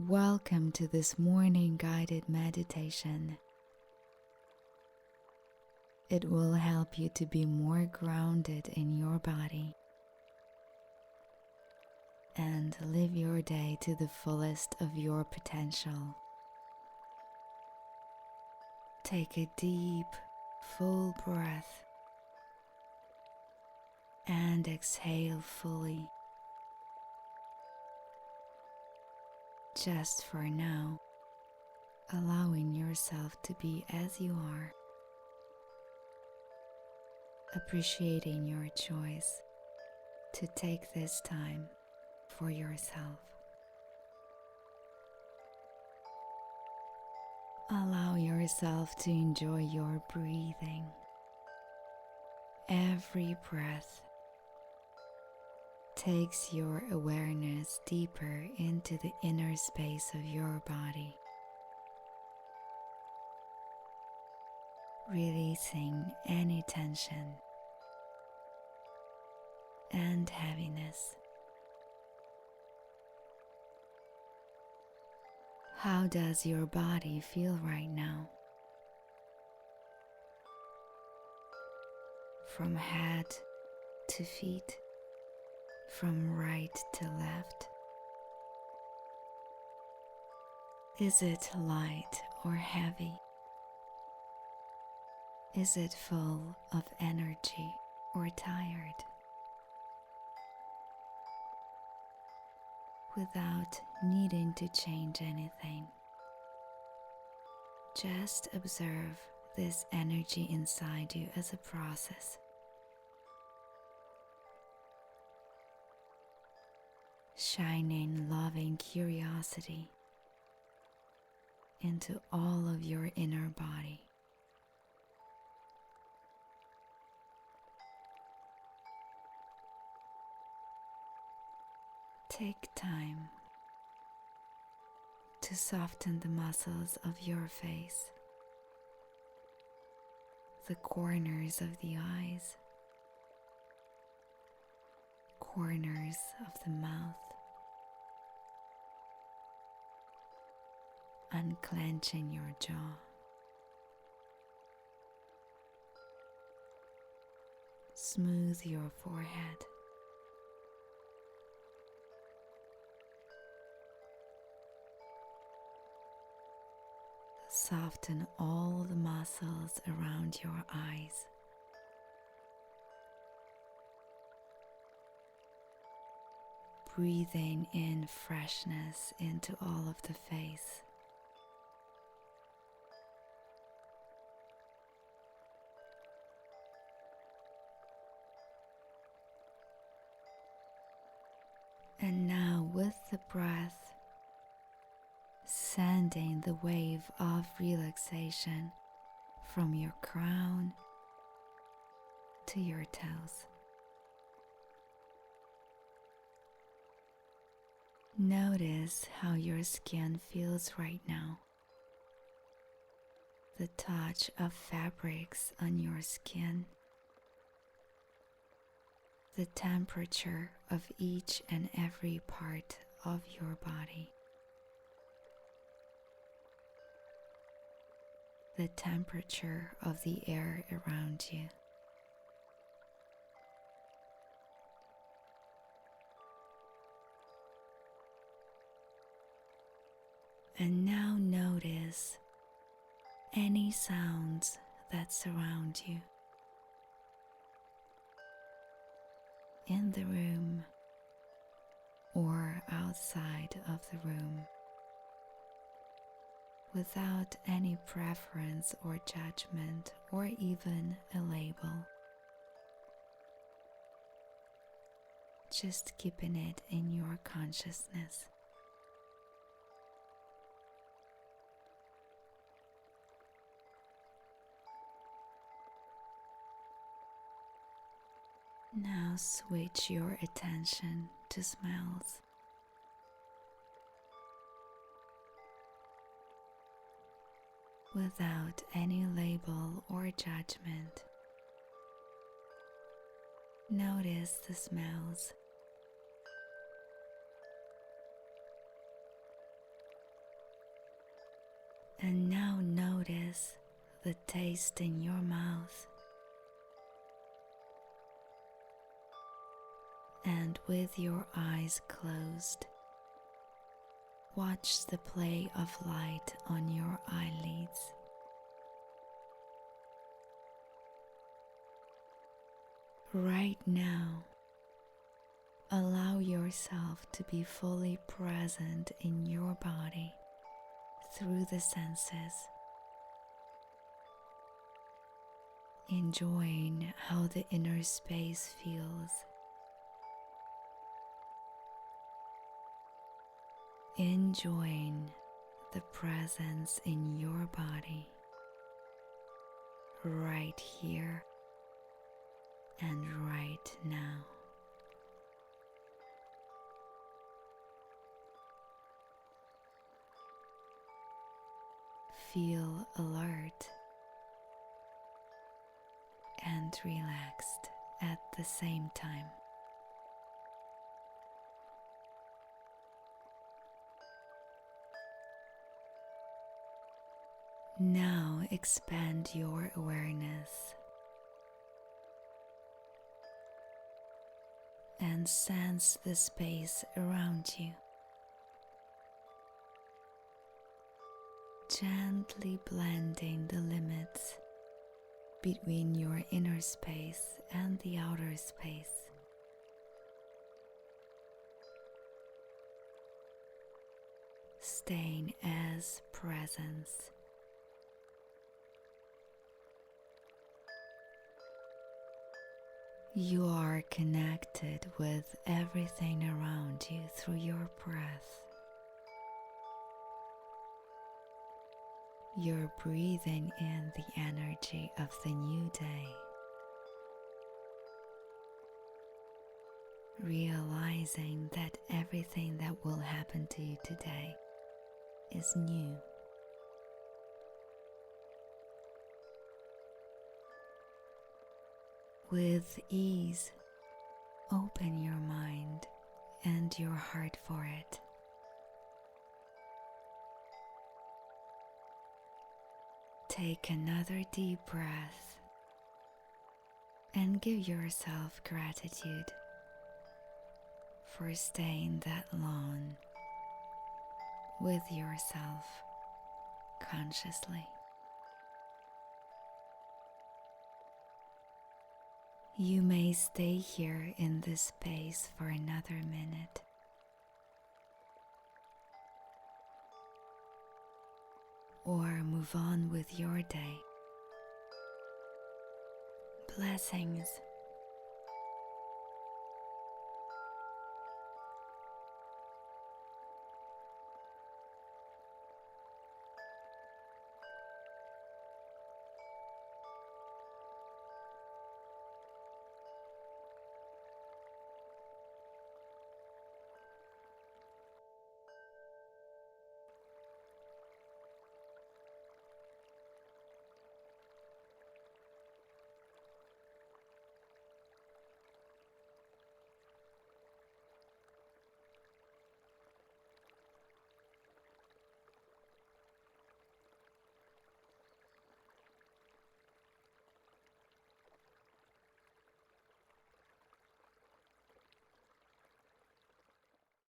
Welcome to this morning guided meditation. It will help you to be more grounded in your body and live your day to the fullest of your potential. Take a deep, full breath and exhale fully. Just for now, allowing yourself to be as you are, appreciating your choice to take this time for yourself. Allow yourself to enjoy your breathing. Every breath takes your awareness deeper into the inner space of your body, releasing any tension and heaviness. How does your body feel right now? From head to feet, from right to left? Is it light or heavy? Is it full of energy or tired? Without needing to change anything, just observe this energy inside you as a process. Shining loving curiosity into all of your inner body. Take time to soften the muscles of your face, the corners of the eyes, corners of the mouth, unclenching your jaw. Smooth your forehead. Soften all the muscles around your eyes. Breathing in freshness into all of the face. And now with the breath, sending the wave of relaxation from your crown to your toes. Notice how your skin feels right now. The touch of fabrics on your skin. The temperature of each and every part of your body. The temperature of the air around you. And now notice any sounds that surround you. In the room or outside of the room, without any preference or judgment or even a label. Just keeping it in your consciousness. Now switch your attention to smells. Without any label or judgment, notice the smells. And now notice the taste in your mouth. And with your eyes closed, watch the play of light on your eyelids. Right now, allow yourself to be fully present in your body through the senses, enjoying how the inner space feels. Enjoying the presence in your body right here and right now. Feel alert and relaxed at the same time. Now expand your awareness and sense the space around you. Gently blending the limits between your inner space and the outer space. Staying as presence. You are connected with everything around you through your breath. You're breathing in the energy of the new day, realizing that everything that will happen to you today is new. With ease, open your mind and your heart for it. Take another deep breath and give yourself gratitude for staying that long with yourself consciously. You may stay here in this space for another minute. Or move on with your day. Blessings.